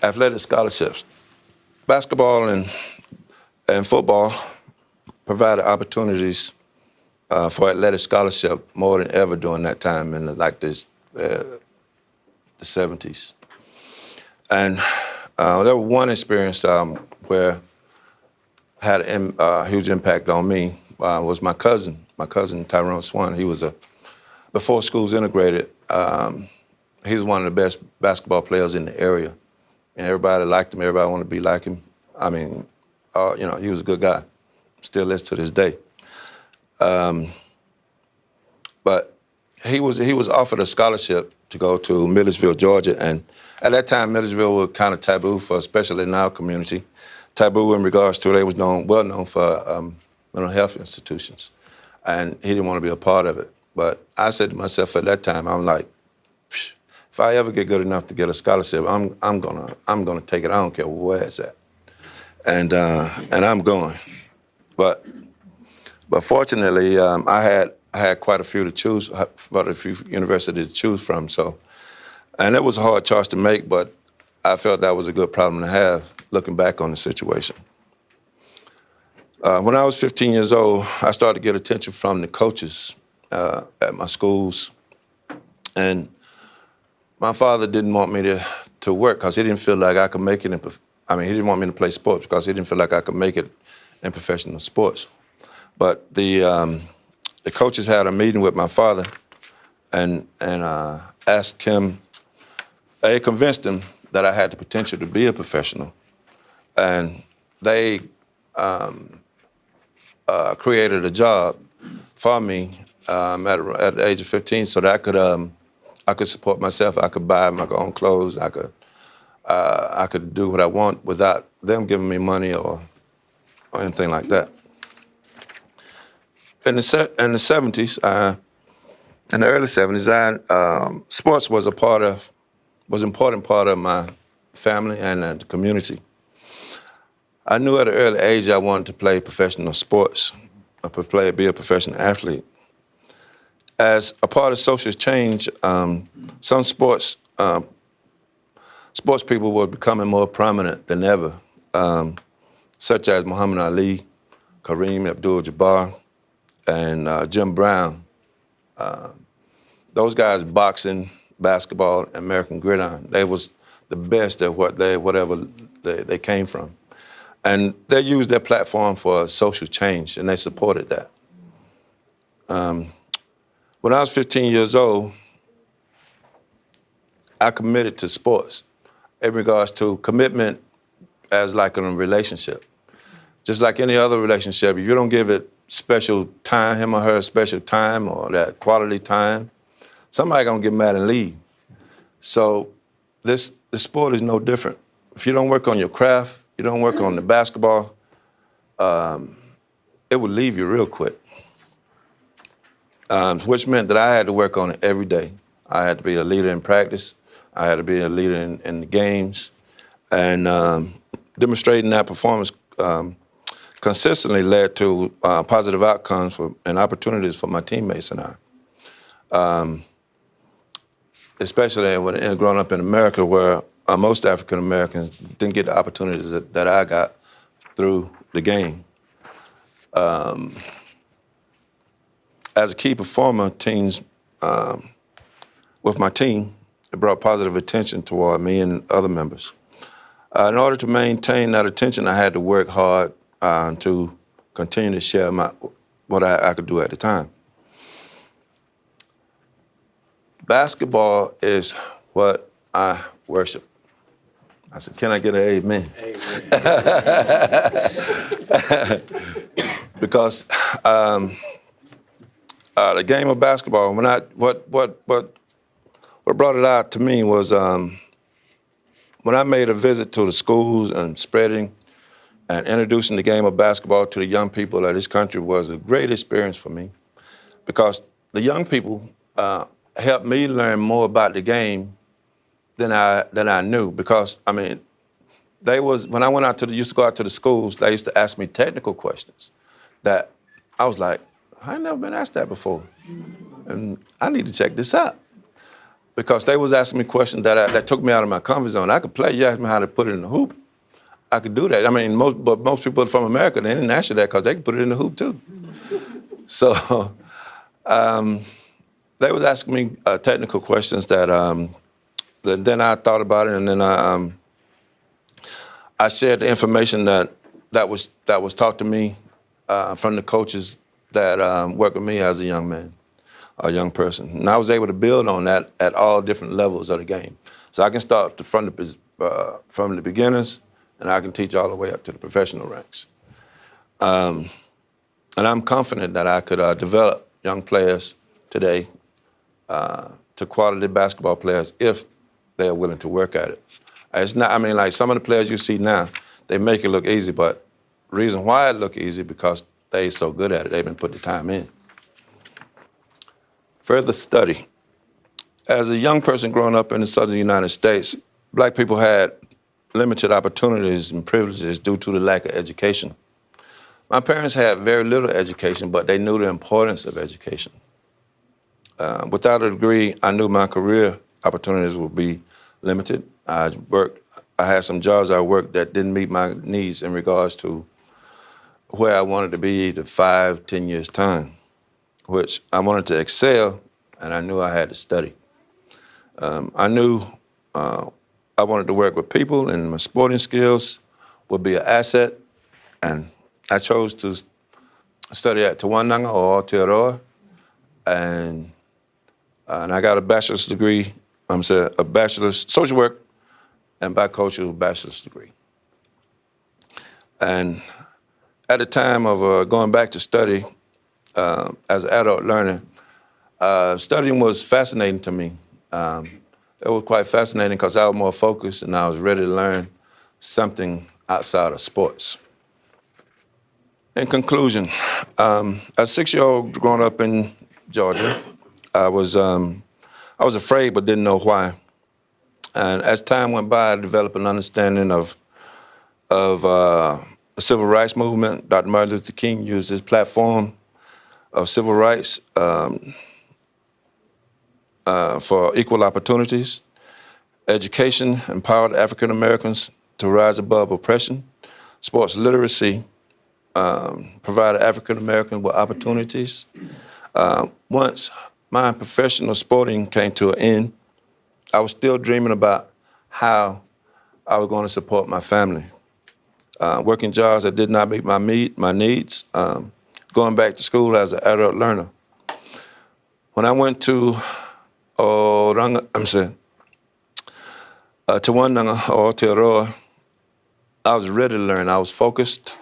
athletic scholarships. Basketball and football provided opportunities for athletic scholarship more than ever during that time in the 70s. And there was one experience where had a huge impact on me was my cousin Tyrone Swan. He was before schools integrated, he was one of the best basketball players in the area. And everybody liked him, everybody wanted to be like him. I mean, he was a good guy, still is to this day. But he was offered a scholarship to go to Millersville, Georgia, and at that time, Millersville was kind of taboo for, especially in our community, taboo in regards to they was well known for mental health institutions, and he didn't want to be a part of it. But I said to myself at that time, I'm like, if I ever get good enough to get a scholarship, I'm gonna take it. I don't care where it's at, and I'm going. But fortunately, I had quite a few to choose, quite a few universities to choose from. So, and it was a hard choice to make, but I felt that was a good problem to have, looking back on the situation. When I was 15 years old, I started to get attention from the coaches at my schools, and my father didn't want me to work because he didn't feel like I could make it he didn't want me to play sports because he didn't feel like I could make it in professional sports. But the coaches had a meeting with my father and asked him, they convinced him that I had the potential to be a professional. And they created a job for me at the age of 15 so that I could support myself. I could buy my own clothes. I could do what I want without them giving me money or anything like that. In the 70s, in the early 70s, sports was an important part of my family and the community. I knew at an early age I wanted to play professional sports, be a professional athlete. As a part of social change, some sports people were becoming more prominent than ever, such as Muhammad Ali, Kareem Abdul-Jabbar, and Jim Brown. Those guys, boxing, basketball, American gridiron, they was the best at whatever they came from. And they used their platform for social change, and they supported that. When I was 15 years old, I committed to sports in regards to commitment as like in a relationship. Just like any other relationship, if you don't give it special time, him or her special time or that quality time, somebody gonna get mad and leave. So the sport is no different. If you don't work on your craft, you don't work on the basketball, it will leave you real quick. Which meant that I had to work on it every day. I had to be a leader in practice. I had to be a leader in the games. And demonstrating that performance consistently led to positive outcomes and opportunities for my teammates and I. Especially when growing up in America, where most African Americans didn't get the opportunities that I got through the game. As a key performer, with my team, it brought positive attention toward me and other members. In order to maintain that attention, I had to work hard to continue to share what I could do at the time. Basketball is what I worship. I said, can I get an amen? Amen. Because the game of basketball, what brought it out to me was when I made a visit to the schools and spreading and introducing the game of basketball to the young people of this country was a great experience for me, because the young people helped me learn more about the game than I knew. Because when I used to go out to the schools, they used to ask me technical questions that I was like, I ain't never been asked that before, and I need to check this out. because they was asking me questions that took me out of my comfort zone. I could play. You asked me how to put it in the hoop. I could do that. I mean, most people from America, they didn't ask you that because they could put it in the hoop too. So they was asking me technical questions that then I thought about it, and then I shared the information that was taught to me from the coaches that worked with me as a young man, a young person. And I was able to build on that at all different levels of the game. So I can start from the beginners, and I can teach all the way up to the professional ranks. And I'm confident that I could develop young players today to quality basketball players if they are willing to work at it. It's not, I mean, like some of the players you see now, they make it look easy, but the reason why it look easy because they so good at it, they've been putting the time in. Further study. As a young person growing up in the southern United States, black people had limited opportunities and privileges due to the lack of education. My parents had very little education, but they knew the importance of education. Without a degree, I knew my career opportunities would be limited. I had some jobs I worked that didn't meet my needs in regards to where I wanted to be in 5, 10 years' time, which I wanted to excel, and I knew I had to study. I knew I wanted to work with people, and my sporting skills would be an asset, and I chose to study at Te Wānanga or Aotearoa, and I got a bachelor's degree, a bachelor's social work and bicultural bachelor's degree. And at the time of going back to study as an adult learner, studying was fascinating to me. It was quite fascinating because I was more focused and I was ready to learn something outside of sports. In conclusion, as a 6-year-old growing up in Georgia, I was afraid but didn't know why. And as time went by, I developed an understanding of the civil rights movement. Dr. Martin Luther King used his platform of civil rights for equal opportunities. Education empowered African Americans to rise above oppression. Sports literacy provided African Americans with opportunities. Once my professional sporting came to an end, I was still dreaming about how I was going to support my family. Working jobs that did not meet my needs, going back to school as an adult learner. When I went to Te Wānanga or Aotearoa, I was ready to learn. I was focused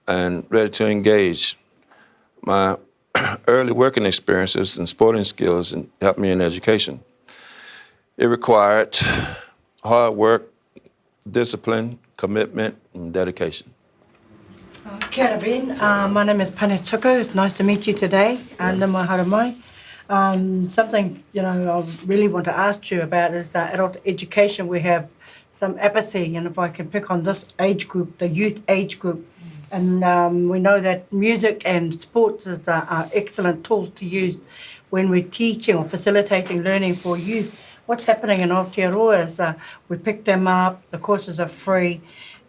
and ready to engage. My early working experiences and sporting skills helped me in education. It required hard work, discipline, commitment, and dedication. Kia ora, Ben. My name is Pane Tuku. It's nice to meet you today. Nama hara mai. Something I really want to ask you about is the adult education. We have some apathy, and if I can pick on this age group, the youth age group, and we know that music and sports are excellent tools to use when we're teaching or facilitating learning for youth. What's happening in Aotearoa is we pick them up, the courses are free,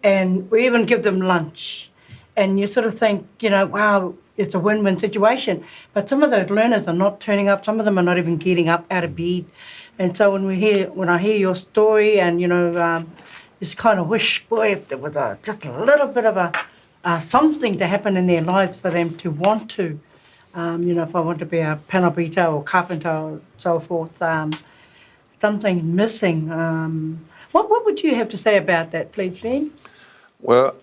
and we even give them lunch. And you sort of think, wow, it's a win-win situation. But some of those learners are not turning up. Some of them are not even getting up out of bed. And so when I hear your story, and just kind of wish, boy, if there was just a little bit of something to happen in their lives for them to want to, if I want to be a panel-beater or carpenter or so forth, something missing. What would you have to say about that, please, Ben? Well,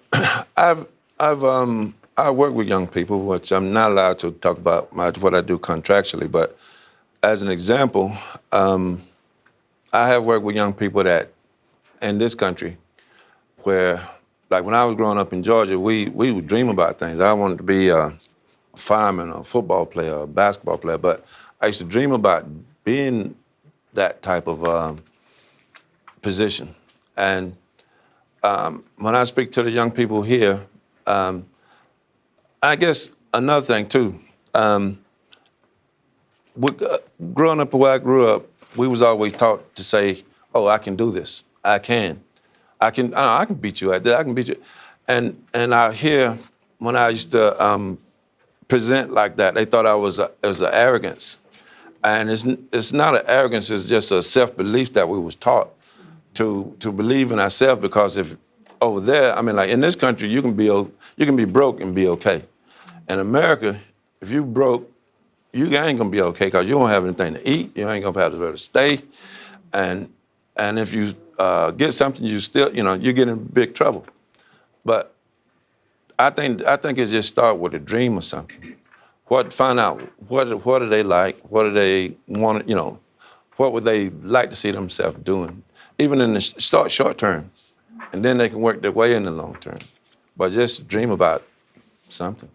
I work with young people, which I'm not allowed to talk about what I do contractually, but as an example, I have worked with young people that in this country where, like when I was growing up in Georgia, we would dream about things. I wanted to be a fireman, a football player, a basketball player, but I used to dream about being that type of position. And when I speak to the young people here, I guess another thing too, growing up where I grew up, we was always taught to say, "Oh, I can do this. I can beat you at that. I can beat you." And out here, when I used to present like that, they thought it was an arrogance, and it's not an arrogance. It's just a self-belief that we was taught to believe in ourselves. Because if over there, I mean, like in this country, you can be broke and be okay. In America, if you broke, you ain't gonna be okay because you don't have anything to eat. You ain't gonna have where to stay, and if you get something, you still, you get in big trouble. But I think it just start with a dream or something. Find out what do they like, what do they want, what would they like to see themselves doing, even in the short term, and then they can work their way in the long term. But just dream about something.